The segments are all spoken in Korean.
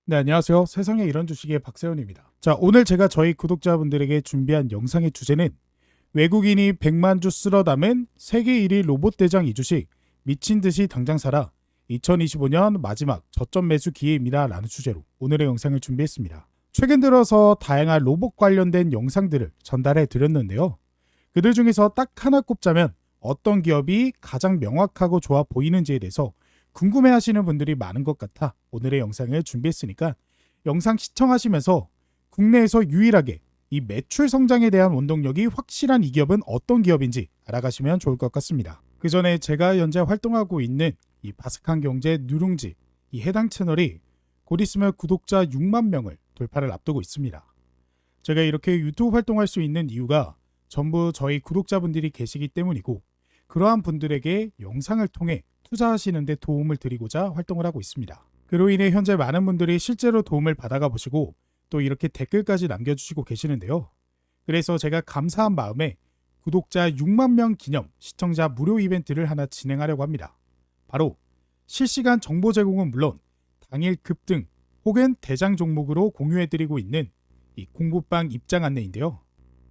네, 안녕하세요. 세상에 이런 주식의 박세훈입니다. 자, 오늘 제가 저희 구독자분들에게 준비한 영상의 주제는 외국인이 100만 주 쓸어 담은 세계 1위 로봇 대장 이 주식 미친 듯이 당장 사라 2025년 마지막 저점 매수 기회입니다 라는 주제로 오늘의 영상을 준비했습니다. 최근 들어서 다양한 로봇 관련된 영상들을 전달해 드렸는데요. 그들 중에서 딱 하나 꼽자면 어떤 기업이 가장 명확하고 좋아 보이는지에 대해서 궁금해하시는 분들이 많은 것 같아 오늘의 영상을 준비했으니까 영상 시청하시면서 국내에서 유일하게 이 매출 성장에 대한 원동력이 확실한 이 기업은 어떤 기업인지 알아가시면 좋을 것 같습니다. 그 전에 제가 현재 활동하고 있는 이 바삭한 경제 누룽지 이 해당 채널이 곧 있으면 구독자 6만 명을 돌파를 앞두고 있습니다. 제가 이렇게 유튜브 활동할 수 있는 이유가 전부 저희 구독자분들이 계시기 때문이고 그러한 분들에게 영상을 통해 투자하시는 데 도움을 드리고자 활동을 하고 있습니다. 그로 인해 현재 많은 분들이 실제로 도움을 받아가 보시고 또 이렇게 댓글까지 남겨주시고 계시는데요. 그래서 제가 감사한 마음에 구독자 6만 명 기념 시청자 무료 이벤트를 하나 진행하려고 합니다. 바로 실시간 정보 제공은 물론 당일 급등 혹은 대장 종목으로 공유해드리고 있는 이 공부방 입장 안내인데요.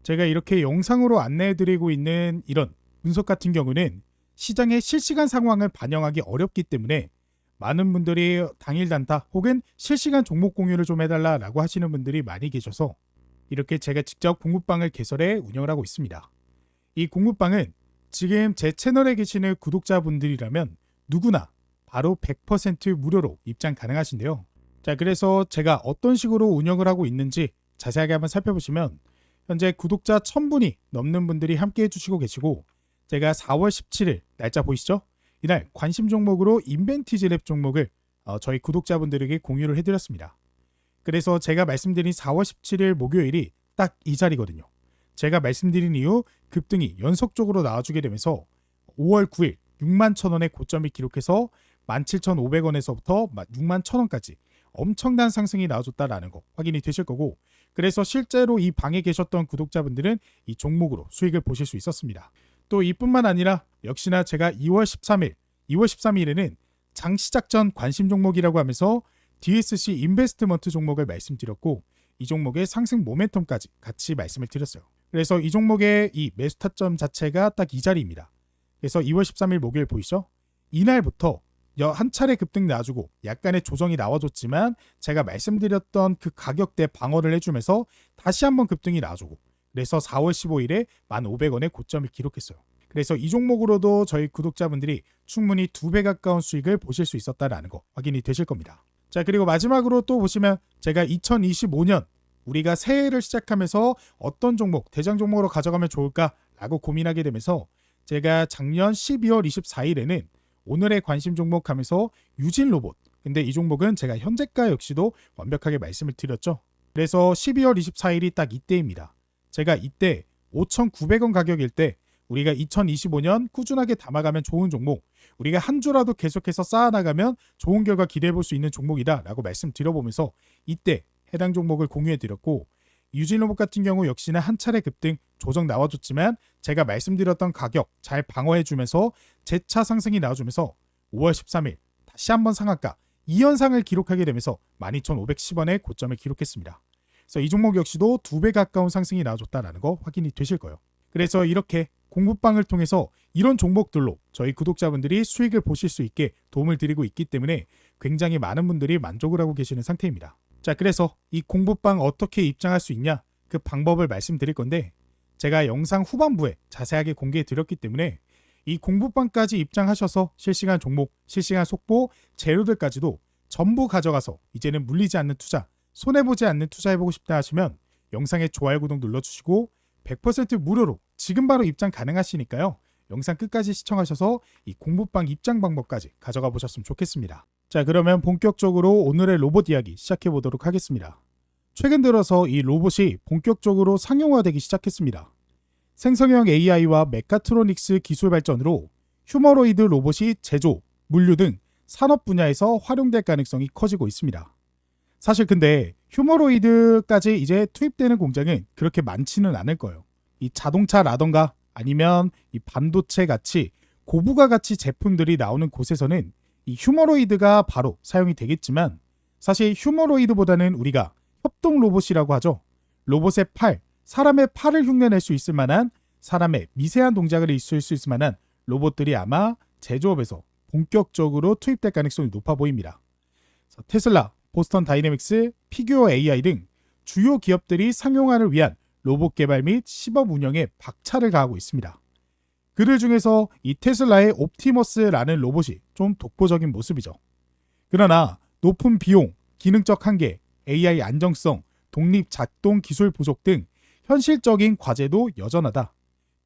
제가 이렇게 영상으로 안내해드리고 있는 이런 분석 같은 경우는 시장의 실시간 상황을 반영하기 어렵기 때문에 많은 분들이 당일 단타 혹은 실시간 종목 공유를 좀 해달라고 하시는 분들이 많이 계셔서 이렇게 제가 직접 공부방을 개설해 운영을 하고 있습니다. 이 공부방은 지금 제 채널에 계시는 구독자분들이라면 누구나 바로 100% 무료로 입장 가능하신데요. 자, 그래서 제가 어떤 식으로 운영을 하고 있는지 자세하게 한번 살펴보시면 현재 구독자 1000분이 넘는 분들이 함께 해주시고 계시고 제가 4월 17일 날짜 보이시죠? 이날 관심 종목으로 인벤티지 랩 종목을 저희 구독자분들에게 공유를 해드렸습니다. 그래서 제가 말씀드린 4월 17일 목요일이 딱 이 자리거든요. 제가 말씀드린 이후 급등이 연속적으로 나와주게 되면서 5월 9일 6만 1,000원의 고점을 기록해서 17,500원에서부터 6만 1,000원까지 엄청난 상승이 나와줬다라는 거 확인이 되실 거고 그래서 실제로 이 방에 계셨던 구독자분들은 이 종목으로 수익을 보실 수 있었습니다. 또 이뿐만 아니라 역시나 제가 2월 13일에는 장 시작 전 관심 종목이라고 하면서 DSC 인베스트먼트 종목을 말씀드렸고 이 종목의 상승 모멘텀까지 같이 말씀을 드렸어요. 그래서 이 종목의 이 매수 타점 자체가 딱 이 자리입니다. 그래서 2월 13일 목요일 보이시죠? 이날부터 한 차례 급등 나와주고 약간의 조정이 나와줬지만 제가 말씀드렸던 그 가격대 방어를 해주면서 다시 한번 급등이 나와주고 그래서 4월 15일에 1,500원의 고점을 기록했어요. 그래서 이 종목으로도 저희 구독자분들이 충분히 2배 가까운 수익을 보실 수 있었다라는 거 확인이 되실 겁니다. 자, 그리고 마지막으로 또 보시면 제가 2025년 우리가 새해를 시작하면서 어떤 종목, 대장 종목으로 가져가면 좋을까라고 고민하게 되면서 제가 작년 12월 24일에는 오늘의 관심 종목 하면서 유진 로봇 근데 이 종목은 제가 현재가 역시도 완벽하게 말씀을 드렸죠. 그래서 12월 24일이 딱 이때입니다. 제가 이때 5,900원 가격일 때 우리가 2025년 꾸준하게 담아가면 좋은 종목 우리가 한 주라도 계속해서 쌓아나가면 좋은 결과 기대해볼 수 있는 종목이다 라고 말씀드려보면서 이때 해당 종목을 공유해드렸고 유진로봇 같은 경우 역시나 한 차례 급등 조정 나와줬지만 제가 말씀드렸던 가격 잘 방어해주면서 재차 상승이 나와주면서 5월 13일 다시 한번 상한가 2연상을 기록하게 되면서 12,510원의 고점을 기록했습니다. 그래서 이 종목 역시도 2배 가까운 상승이 나와줬다는 거 확인이 되실 거예요. 그래서 이렇게 공부방을 통해서 이런 종목들로 저희 구독자분들이 수익을 보실 수 있게 도움을 드리고 있기 때문에 굉장히 많은 분들이 만족을 하고 계시는 상태입니다. 자, 그래서 이 공부방 어떻게 입장할 수 있냐 그 방법을 말씀드릴 건데 제가 영상 후반부에 자세하게 공개해 드렸기 때문에 이 공부방까지 입장하셔서 실시간 종목, 실시간 속보, 재료들까지도 전부 가져가서 이제는 물리지 않는 투자 손해보지 않는 투자해보고 싶다 하시면 영상에 좋아요 구독 눌러주시고 100% 무료로 지금 바로 입장 가능하시니까요. 영상 끝까지 시청하셔서 이 공부방 입장 방법까지 가져가 보셨으면 좋겠습니다. 자, 그러면 본격적으로 오늘의 로봇 이야기 시작해 보도록 하겠습니다. 최근 들어서 이 로봇이 본격적으로 상용화되기 시작했습니다. 생성형 AI와 메카트로닉스 기술 발전으로 휴머노이드 로봇이 제조, 물류 등 산업 분야에서 활용될 가능성이 커지고 있습니다. 사실 근데 휴머노이드까지 이제 투입되는 공장은 그렇게 많지는 않을 거예요. 이 자동차라던가 아니면 이 반도체 같이 고부가 가치 제품들이 나오는 곳에서는 이 휴머노이드가 바로 사용이 되겠지만 사실 휴머노이드보다는 우리가 협동 로봇이라고 하죠. 로봇의 팔, 사람의 팔을 흉내낼 수 있을 만한, 사람의 미세한 동작을 있을 수 있을 만한 로봇들이 아마 제조업에서 본격적으로 투입될 가능성이 높아 보입니다. 테슬라, 보스턴 다이내믹스, 피규어 AI 등 주요 기업들이 상용화를 위한 로봇 개발 및 시범 운영에 박차를 가하고 있습니다. 그들 중에서 이 테슬라의 옵티머스라는 로봇이 좀 독보적인 모습이죠. 그러나 높은 비용, 기능적 한계, AI 안정성, 독립 작동 기술 부족 등 현실적인 과제도 여전하다.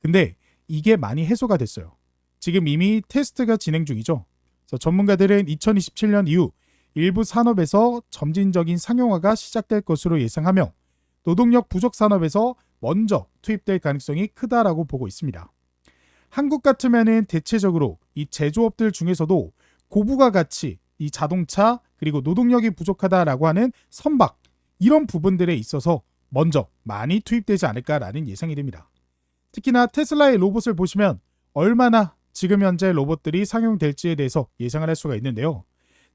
근데 이게 많이 해소가 됐어요. 지금 이미 테스트가 진행 중이죠. 그래서 전문가들은 2027년 이후 일부 산업에서 점진적인 상용화가 시작될 것으로 예상하며 노동력 부족 산업에서 먼저 투입될 가능성이 크다라고 보고 있습니다. 한국 같으면은 대체적으로 이 제조업들 중에서도 고부가 가치, 이 자동차 그리고 노동력이 부족하다라고 하는 선박, 이런 부분들에 있어서 먼저 많이 투입되지 않을까라는 예상이 됩니다. 특히나 테슬라의 로봇을 보시면 얼마나 지금 현재 로봇들이 상용될지에 대해서 예상을 할 수가 있는데요.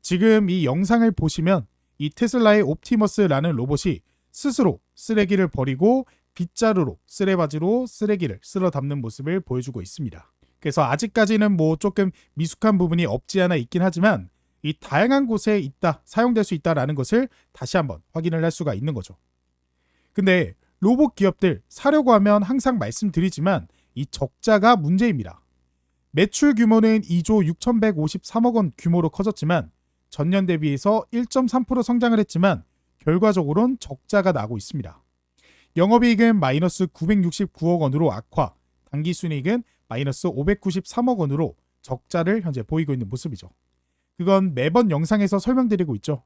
지금 이 영상을 보시면 이 테슬라의 옵티머스라는 로봇이 스스로 쓰레기를 버리고 빗자루로 쓰레바지로 쓰레기를 쓸어 담는 모습을 보여주고 있습니다. 그래서 아직까지는 뭐 조금 미숙한 부분이 없지 않아 있긴 하지만 이 다양한 곳에 있다, 사용될 수 있다라는 것을 다시 한번 확인을 할 수가 있는 거죠. 근데 로봇 기업들 사려고 하면 항상 말씀드리지만 이 적자가 문제입니다. 매출 규모는 2조 6,153억 원 규모로 커졌지만 전년 대비해서 1.3% 성장을 했지만 결과적으로는 적자가 나고 있습니다. 영업이익은 마이너스 969억 원으로 악화, 당기순이익은 마이너스 593억 원으로 적자를 현재 보이고 있는 모습이죠. 그건 매번 영상에서 설명드리고 있죠.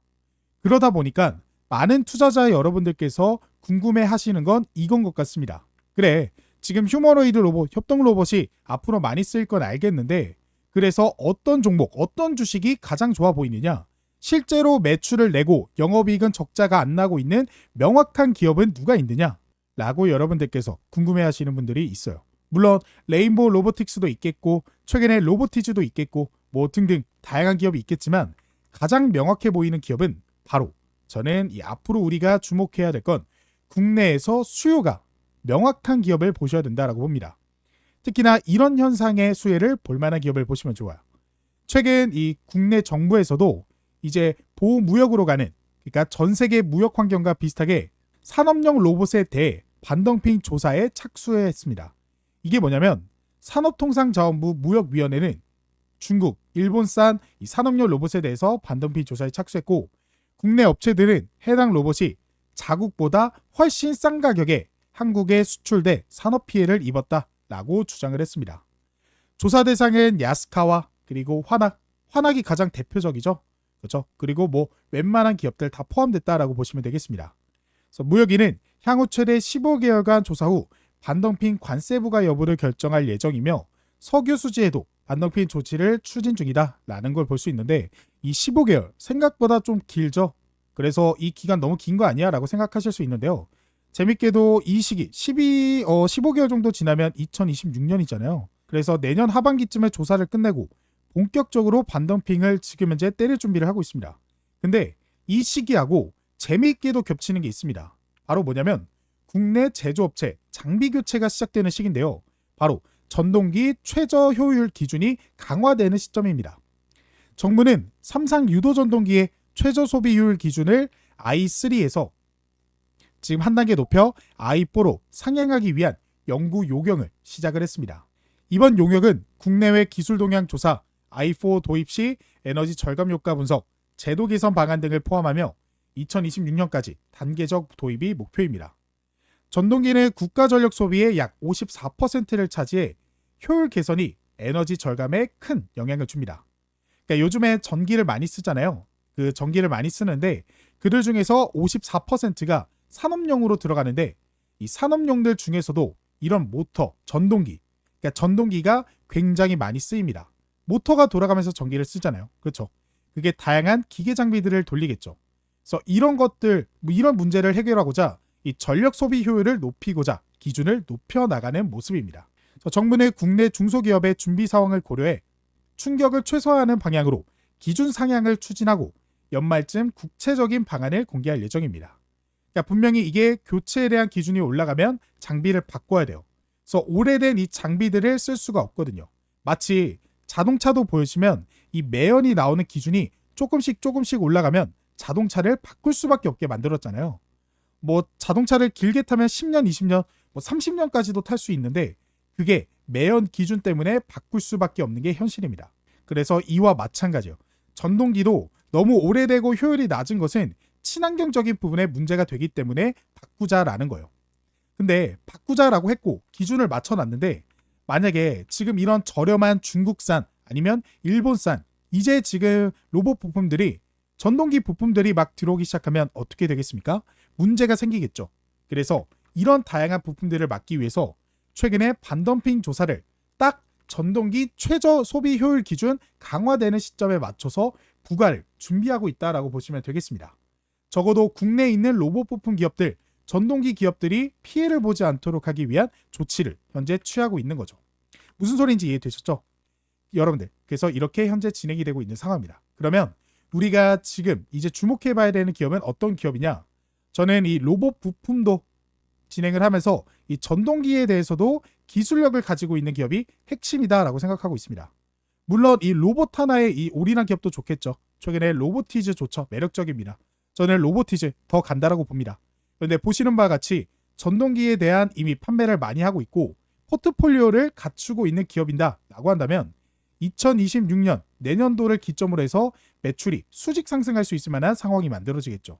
그러다 보니까 많은 투자자 여러분들께서 궁금해 하시는 건 이건 것 같습니다. 그래, 지금 휴머노이드 로봇, 협동 로봇이 앞으로 많이 쓰일 건 알겠는데 그래서 어떤 종목, 어떤 주식이 가장 좋아 보이느냐? 실제로 매출을 내고 영업이익은 적자가 안 나고 있는 명확한 기업은 누가 있느냐? 라고 여러분들께서 궁금해 하시는 분들이 있어요. 물론 레인보우 로보틱스도 있겠고 최근에 로보티즈도 있겠고 뭐 등등 다양한 기업이 있겠지만 가장 명확해 보이는 기업은 바로 저는 이 앞으로 우리가 주목해야 될 건 국내에서 수요가 명확한 기업을 보셔야 된다라고 봅니다. 특히나 이런 현상의 수혜를 볼 만한 기업을 보시면 좋아요. 최근 이 국내 정부에서도 이제 보호무역으로 가는, 그러니까 전 세계 무역 환경과 비슷하게 산업용 로봇에 대해 반덤핑 조사에 착수했습니다. 이게 뭐냐면 산업통상자원부 무역위원회는 중국, 일본산 이 산업용 로봇에 대해서 반덤핑 조사에 착수했고 국내 업체들은 해당 로봇이 자국보다 훨씬 싼 가격에 한국에 수출돼 산업 피해를 입었다라고 주장을 했습니다. 조사 대상은 야스카와 그리고 환학이 가장 대표적이죠. 그렇죠? 그리고 뭐 웬만한 기업들 다 포함됐다라고 보시면 되겠습니다. 그래서 무역위는 향후 최대 15개월간 조사 후 반덤핑 관세 부과 여부를 결정할 예정이며 석유 수지에도 반덤핑 조치를 추진 중이다라는 걸 볼 수 있는데 이 15개월 생각보다 좀 길죠. 그래서 이 기간 너무 긴 거 아니야? 라고 생각하실 수 있는데요. 재밌게도 이 시기 15개월 정도 지나면 2026년이잖아요. 그래서 내년 하반기쯤에 조사를 끝내고 본격적으로 반덤핑을 지금 현재 때릴 준비를 하고 있습니다. 근데 이 시기하고 재미있게도 겹치는 게 있습니다. 바로 뭐냐면 국내 제조업체 장비 교체가 시작되는 시기인데요. 바로 전동기 최저 효율 기준이 강화되는 시점입니다. 정부는 삼상 유도 전동기의 최저 소비율 기준을 i3에서 지금 한 단계 높여 i4로 상향하기 위한 연구 요경을 시작을 했습니다. 이번 용역은 국내외 기술 동향 조사, i4 도입 시 에너지 절감 효과 분석, 제도 개선 방안 등을 포함하며 2026년까지 단계적 도입이 목표입니다. 전동기는 국가 전력 소비의 약 54%를 차지해 효율 개선이 에너지 절감에 큰 영향을 줍니다. 그러니까 요즘에 전기를 많이 쓰잖아요. 그 전기를 많이 쓰는데 그들 중에서 54%가 산업용으로 들어가는데 이 산업용들 중에서도 이런 모터, 전동기, 그러니까 전동기가 굉장히 많이 쓰입니다. 모터가 돌아가면서 전기를 쓰잖아요. 그렇죠? 그게 다양한 기계 장비들을 돌리겠죠. 그래서 이런 것들, 이런 문제를 해결하고자 이 전력 소비 효율을 높이고자 기준을 높여 나가는 모습입니다. 정부는 국내 중소기업의 준비 상황을 고려해 충격을 최소화하는 방향으로 기준 상향을 추진하고 연말쯤 구체적인 방안을 공개할 예정입니다. 그러니까 분명히 이게 교체에 대한 기준이 올라가면 장비를 바꿔야 돼요. 그래서 오래된 이 장비들을 쓸 수가 없거든요. 마치 자동차도 보시면 이 매연이 나오는 기준이 조금씩 올라가면 자동차를 바꿀 수밖에 없게 만들었잖아요. 뭐 자동차를 길게 타면 10년, 20년, 뭐 30년까지도 탈 수 있는데 그게 매연 기준 때문에 바꿀 수밖에 없는 게 현실입니다. 그래서 이와 마찬가지예요. 전동기도 너무 오래되고 효율이 낮은 것은 친환경적인 부분에 문제가 되기 때문에 바꾸자라는 거예요. 근데 바꾸자라고 했고 기준을 맞춰놨는데 만약에 지금 이런 저렴한 중국산 아니면 일본산 이제 지금 로봇 부품들이 전동기 부품들이 막 들어오기 시작하면 어떻게 되겠습니까? 문제가 생기겠죠. 그래서 이런 다양한 부품들을 막기 위해서 최근에 반덤핑 조사를 딱 전동기 최저 소비 효율 기준 강화되는 시점에 맞춰서 부과를 준비하고 있다라고 보시면 되겠습니다. 적어도 국내에 있는 로봇 부품 기업들, 전동기 기업들이 피해를 보지 않도록 하기 위한 조치를 현재 취하고 있는 거죠. 무슨 소리인지 이해되셨죠? 여러분들, 그래서 이렇게 현재 진행이 되고 있는 상황입니다. 그러면 우리가 지금 이제 주목해 봐야 되는 기업은 어떤 기업이냐? 저는 이 로봇 부품도 진행을 하면서 이 전동기에 대해서도 기술력을 가지고 있는 기업이 핵심이다라고 생각하고 있습니다. 물론 이 로봇 하나에 이 올인한 기업도 좋겠죠. 최근에 로보티즈 좋죠. 매력적입니다. 저는 로보티즈 더 간다라고 봅니다. 그런데 보시는 바와 같이 전동기에 대한 이미 판매를 많이 하고 있고 포트폴리오를 갖추고 있는 기업이다 라고 한다면 2026년 내년도를 기점으로 해서 매출이 수직 상승할 수 있을 만한 상황이 만들어지겠죠.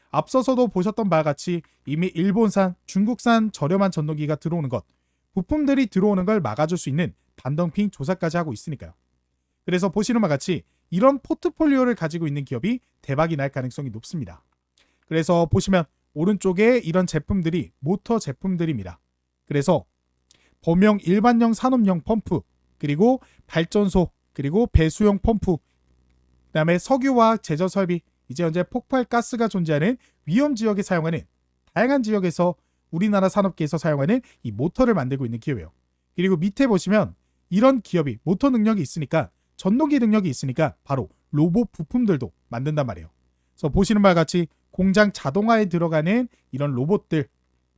앞서서도 보셨던 바와 같이 이미 일본산, 중국산 저렴한 전동기가 들어오는 것, 부품들이 들어오는 걸 막아줄 수 있는 반덤핑 조사까지 하고 있으니까요. 그래서 보시는 바와 같이 이런 포트폴리오를 가지고 있는 기업이 대박이 날 가능성이 높습니다. 그래서 보시면 오른쪽에 이런 제품들이 모터 제품들입니다. 그래서 범용 일반형 산업용 펌프, 그리고 발전소, 그리고 배수용 펌프, 그다음에 석유화학 제조 설비, 이제 현재 폭발 가스가 존재하는 위험 지역에 사용하는 다양한 지역에서 우리나라 산업계에서 사용하는 이 모터를 만들고 있는 기업이에요. 그리고 밑에 보시면 이런 기업이 모터 능력이 있으니까 전동기 능력이 있으니까 바로 로봇 부품들도 만든단 말이에요. 그래서 보시는 바와 같이 공장 자동화에 들어가는 이런 로봇들,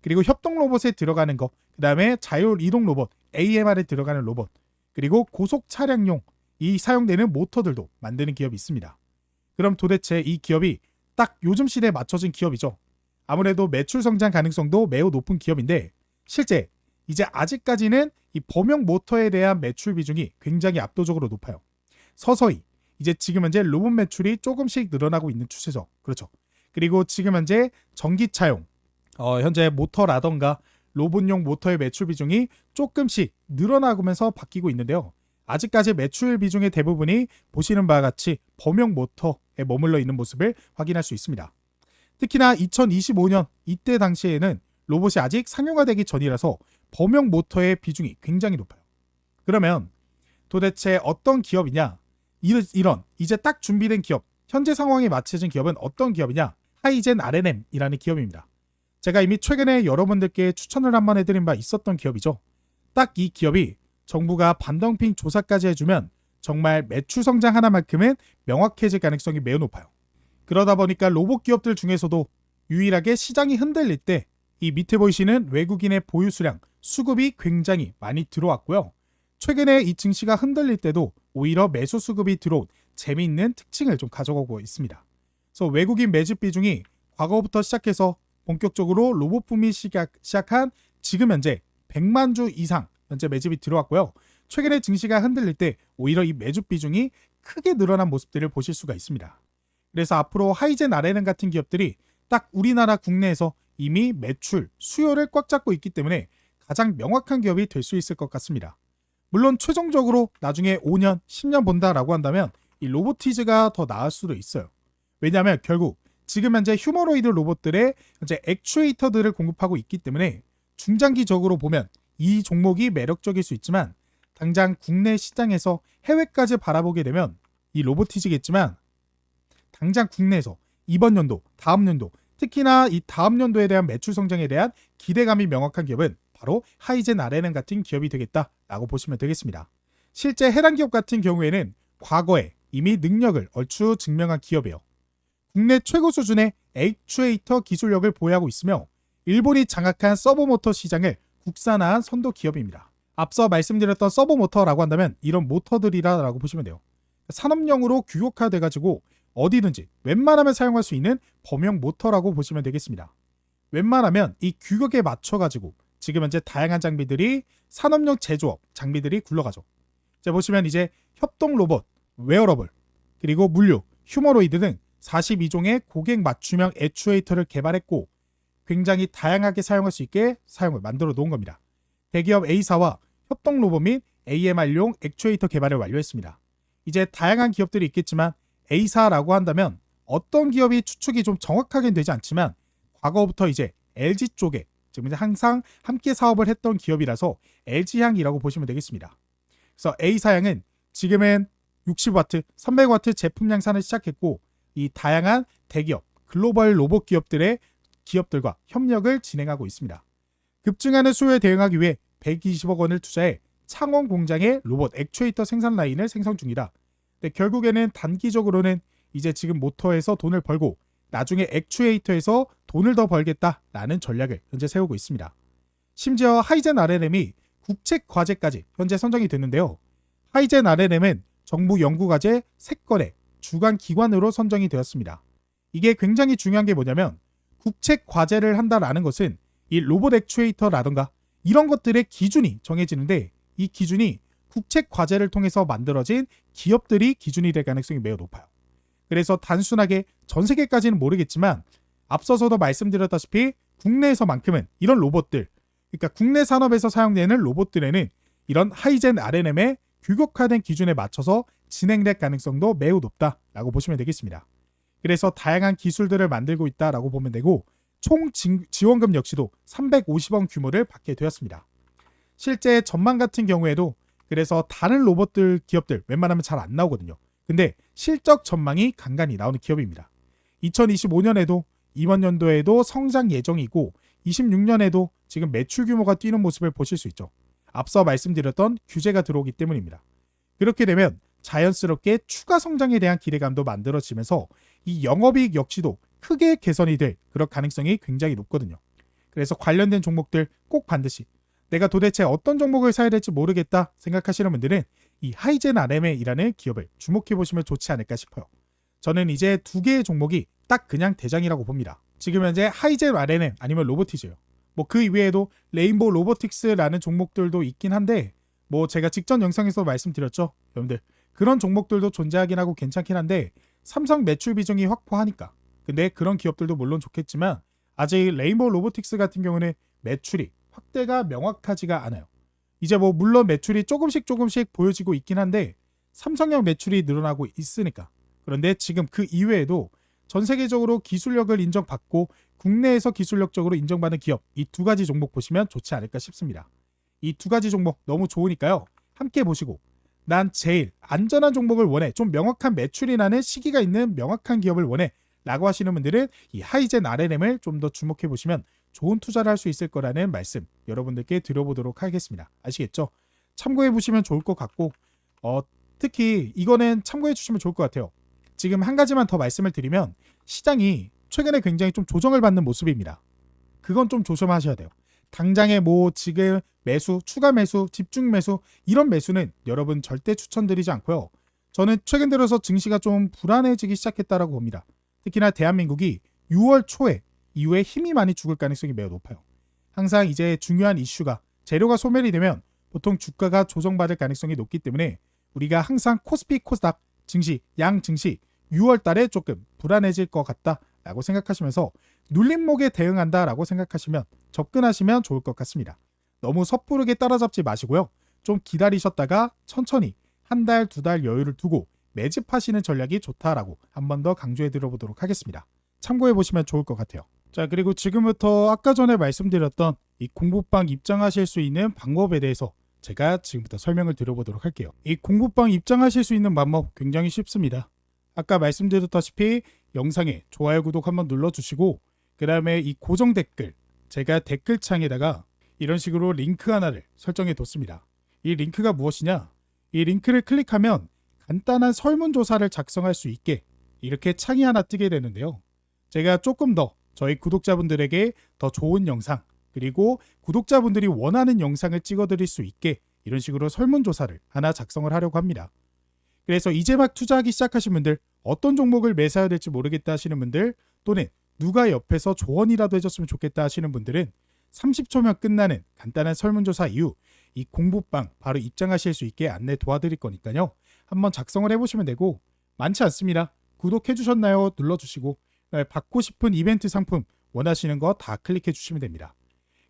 그리고 협동 로봇에 들어가는 거, 그 다음에 자율 이동 로봇, AMR에 들어가는 로봇, 그리고 고속 차량용 이 사용되는 모터들도 만드는 기업이 있습니다. 그럼 도대체 이 기업이 딱 요즘 시대에 맞춰진 기업이죠. 아무래도 매출 성장 가능성도 매우 높은 기업인데 실제 이제 아직까지는 이 범용 모터에 대한 매출 비중이 굉장히 압도적으로 높아요. 서서히 이제 지금 현재 로봇 매출이 조금씩 늘어나고 있는 추세죠. 그렇죠. 그리고 지금 현재 전기차용 현재 모터라던가 로봇용 모터의 매출 비중이 조금씩 늘어나면서 바뀌고 있는데요. 아직까지 매출 비중의 대부분이 보시는 바와 같이 범용 모터에 머물러 있는 모습을 확인할 수 있습니다. 특히나 2025년 이때 당시에는 로봇이 아직 상용화되기 전이라서 범용 모터의 비중이 굉장히 높아요. 그러면 도대체 어떤 기업이냐? 이런 이제 딱 준비된 기업, 현재 상황에 맞춰진 기업은 어떤 기업이냐? 하이젠 R&M이라는 기업입니다. 제가 이미 최근에 여러분들께 추천을 한번 해드린 바 있었던 기업이죠. 딱 이 기업이 정부가 반덤핑 조사까지 해주면 정말 매출 성장 하나만큼은 명확해질 가능성이 매우 높아요. 그러다 보니까 로봇 기업들 중에서도 유일하게 시장이 흔들릴 때 이 밑에 보이시는 외국인의 보유 수량, 수급이 굉장히 많이 들어왔고요. 최근에 이 증시가 흔들릴 때도 오히려 매수 수급이 들어온 재미있는 특징을 좀 가져가고 있습니다. 그래서 외국인 매집 비중이 과거부터 시작해서 본격적으로 로봇 붐이 시작한 지금 현재 100만 주 이상 현재 매집이 들어왔고요. 최근에 증시가 흔들릴 때 오히려 이 매집 비중이 크게 늘어난 모습들을 보실 수가 있습니다. 그래서 앞으로 하이젠 R&M 같은 기업들이 딱 우리나라 국내에서 이미 매출, 수요를 꽉 잡고 있기 때문에 가장 명확한 기업이 될 수 있을 것 같습니다. 물론 최종적으로 나중에 5년, 10년 본다라고 한다면 이 로보티즈가 더 나을 수도 있어요. 왜냐하면 결국 지금 현재 휴머노이드 로봇들의 현재 액추에이터들을 공급하고 있기 때문에 중장기적으로 보면 이 종목이 매력적일 수 있지만 당장 국내 시장에서 해외까지 바라보게 되면 이 로보티즈겠지만 당장 국내에서 이번 연도, 다음 연도, 특히나 이 다음 연도에 대한 매출 성장에 대한 기대감이 명확한 기업은 바로 하이젠 R&M 같은 기업이 되겠다라고 보시면 되겠습니다. 실제 해당 기업 같은 경우에는 과거에 이미 능력을 얼추 증명한 기업이에요. 국내 최고 수준의 액추에이터 기술력을 보유하고 있으며 일본이 장악한 서버모터 시장을 국산화한 선도 기업입니다. 앞서 말씀드렸던 서버모터라고 한다면 이런 모터들이라고 보시면 돼요. 산업용으로 규격화돼가지고 어디든지 웬만하면 사용할 수 있는 범용 모터라고 보시면 되겠습니다. 웬만하면 이 규격에 맞춰가지고 지금 현재 다양한 장비들이 산업용 제조업 장비들이 굴러가죠. 자, 보시면 이제 협동 로봇, 웨어러블, 그리고 물류, 휴머노이드 등 42종의 고객 맞춤형 액추에이터를 개발했고 굉장히 다양하게 사용할 수 있게 사용을 만들어 놓은 겁니다. 대기업 A사와 협동 로봇 및 AMR용 액추에이터 개발을 완료했습니다. 이제 다양한 기업들이 있겠지만 A사라고 한다면 어떤 기업이 추측이 좀 정확하게는 되지 않지만 과거부터 이제 LG 쪽에 지금 이제 항상 함께 사업을 했던 기업이라서 LG향이라고 보시면 되겠습니다. 그래서 A사양은 지금은 60W, 300W 제품 양산을 시작했고 이 다양한 대기업, 글로벌 로봇 기업들과 협력을 진행하고 있습니다. 급증하는 수요에 대응하기 위해 120억 원을 투자해 창원 공장에 로봇 액추에이터 생산 라인을 생성 중이다. 근데 결국에는 단기적으로는 이제 지금 모터에서 돈을 벌고 나중에 액추에이터에서 돈을 더 벌겠다라는 전략을 현재 세우고 있습니다. 심지어 하이젠 RNM이 국책 과제까지 현재 선정이 됐는데요. 하이젠 RNM은 정부 연구과제 3건의 주관 기관으로 선정이 되었습니다. 이게 굉장히 중요한 게 뭐냐면 국책 과제를 한다라는 것은 이 로봇 액추에이터라던가 이런 것들의 기준이 정해지는데 이 기준이 국책 과제를 통해서 만들어진 기업들이 기준이 될 가능성이 매우 높아요. 그래서 단순하게 전 세계까지는 모르겠지만 앞서서도 말씀드렸다시피 국내에서만큼은 이런 로봇들, 그러니까 국내 산업에서 사용되는 로봇들에는 이런 하이젠 RNM의 규격화된 기준에 맞춰서 진행될 가능성도 매우 높다라고 보시면 되겠습니다. 그래서 다양한 기술들을 만들고 있다라고 보면 되고 총 지원금 역시도 350억 규모를 받게 되었습니다. 실제 전망 같은 경우에도 그래서 다른 로봇들 기업들 웬만하면 잘 안 나오거든요. 근데 실적 전망이 간간히 나오는 기업입니다. 2025년에도 이번 연도에도 성장 예정이고 26년에도 지금 매출 규모가 뛰는 모습을 보실 수 있죠. 앞서 말씀드렸던 규제가 들어오기 때문입니다. 그렇게 되면 자연스럽게 추가 성장에 대한 기대감도 만들어지면서 이 영업이익 역시도 크게 개선이 될 그런 가능성이 굉장히 높거든요. 그래서 관련된 종목들 꼭 반드시 내가 도대체 어떤 종목을 사야 될지 모르겠다 생각하시는 분들은 이 하이젠 RM이라는 기업을 주목해 보시면 좋지 않을까 싶어요. 저는 이제 2개의 종목이 딱 그냥 대장이라고 봅니다. 지금 현재 하이젠 RM 아니면 로보티즈예요. 뭐 그 이외에도 레인보우 로보틱스라는 종목들도 있긴 한데 뭐 제가 직전 영상에서 말씀드렸죠. 여러분들 그런 종목들도 존재하긴 하고 괜찮긴 한데 삼성 매출 비중이 확보하니까 근데 그런 기업들도 물론 좋겠지만 아직 레인보우 로보틱스 같은 경우는 매출이 확대가 명확하지가 않아요. 이제 뭐 물론 매출이 조금씩 보여지고 있긴 한데 삼성형 매출이 늘어나고 있으니까. 그런데 지금 그 이외에도 전 세계적으로 기술력을 인정받고 국내에서 기술력적으로 인정받는 기업 이 2가지 종목 보시면 좋지 않을까 싶습니다. 이 2가지 종목 너무 좋으니까요. 함께 보시고 난 제일 안전한 종목을 원해 좀 명확한 매출이 나는 시기가 있는 명확한 기업을 원해 라고 하시는 분들은 이 하이젠 RNM을 좀 더 주목해 보시면 좋은 투자를 할 수 있을 거라는 말씀 여러분들께 드려보도록 하겠습니다. 아시겠죠? 참고해 보시면 좋을 것 같고 특히 이거는 참고해 주시면 좋을 것 같아요. 지금 한 가지만 더 말씀을 드리면 시장이 최근에 굉장히 좀 조정을 받는 모습입니다. 그건 좀 조심하셔야 돼요. 당장에 뭐 지금 매수, 추가 매수, 집중 매수 이런 매수는 여러분 절대 추천드리지 않고요. 저는 최근 들어서 증시가 좀 불안해지기 시작했다라고 봅니다. 특히나 대한민국이 6월 초에 이후에 힘이 많이 죽을 가능성이 매우 높아요. 항상 이제 중요한 이슈가 재료가 소멸이 되면 보통 주가가 조정받을 가능성이 높기 때문에 우리가 항상 코스피, 코스닥, 증시, 양 증시 6월 달에 조금 불안해질 것 같다라고 생각하시면서 눌림목에 대응한다라고 생각하시면 접근하시면 좋을 것 같습니다. 너무 섣부르게 따라잡지 마시고요. 좀 기다리셨다가 천천히 한 달, 2달 여유를 두고 매집하시는 전략이 좋다라고 한 번 더 강조해 드려보도록 하겠습니다. 참고해 보시면 좋을 것 같아요. 자, 그리고 지금부터 아까 전에 말씀드렸던 이 공부방 입장하실 수 있는 방법에 대해서 제가 지금부터 설명을 드려보도록 할게요. 이 공부방 입장하실 수 있는 방법 굉장히 쉽습니다. 아까 말씀드렸다시피 영상에 좋아요, 구독 한번 눌러주시고 그 다음에 이 고정 댓글 제가 댓글창에다가 이런 식으로 링크 하나를 설정해 뒀습니다. 이 링크가 무엇이냐? 이 링크를 클릭하면 간단한 설문조사를 작성할 수 있게 이렇게 창이 하나 뜨게 되는데요. 제가 조금 더 저희 구독자분들에게 더 좋은 영상, 그리고 구독자분들이 원하는 영상을 찍어드릴 수 있게 이런 식으로 설문조사를 하나 작성을 하려고 합니다. 그래서 이제 막 투자하기 시작하신 분들, 어떤 종목을 매수해야 될지 모르겠다 하시는 분들, 또는 누가 옆에서 조언이라도 해줬으면 좋겠다 하시는 분들은 30초면 끝나는 간단한 설문조사 이후 이 공부방 바로 입장하실 수 있게 안내 도와드릴 거니까요. 한번 작성을 해보시면 되고, 많지 않습니다. 구독해 주셨나요? 눌러주시고, 받고 싶은 이벤트 상품 원하시는 거 다 클릭해 주시면 됩니다.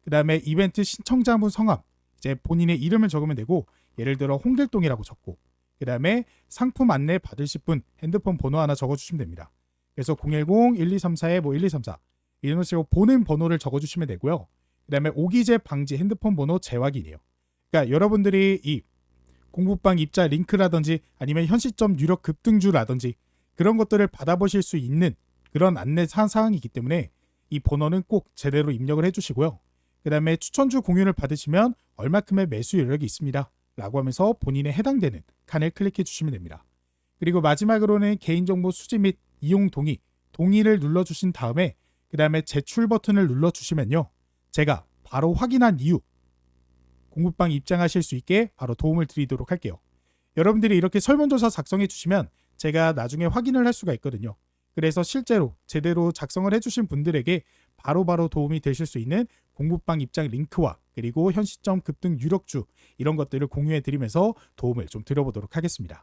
그 다음에 이벤트 신청자분 성함, 이제 본인의 이름을 적으면 되고, 예를 들어 홍길동이라고 적고, 그 다음에 상품 안내 받으실 분 핸드폰 번호 하나 적어주시면 됩니다. 그래서 010-1234-1234 이런 식으로 보는 번호를 적어주시면 되고요. 그 다음에 오기재 방지 핸드폰 번호 재확인이에요. 그러니까 여러분들이 이 공부방 입자 링크라든지 아니면 현시점 유력 급등주라든지 그런 것들을 받아보실 수 있는 그런 안내 사항이기 때문에 이 번호는 꼭 제대로 입력을 해주시고요. 그 다음에 추천주 공유를 받으시면 얼마큼의 매수 여력이 있습니다 라고 하면서 본인에 해당되는 칸을 클릭해 주시면 됩니다. 그리고 마지막으로는 개인정보 수집 및 이용 동의를 눌러주신 다음에 그 다음에 제출 버튼을 눌러주시면요. 제가 바로 확인한 이후 공부방 입장하실 수 있게 바로 도움을 드리도록 할게요. 여러분들이 이렇게 설문조사 작성해 주시면 제가 나중에 확인을 할 수가 있거든요. 그래서 실제로 제대로 작성을 해주신 분들에게 바로바로 도움이 되실 수 있는 공부방 입장 링크와 그리고 현시점 급등 유력주 이런 것들을 공유해 드리면서 도움을 좀 드려보도록 하겠습니다.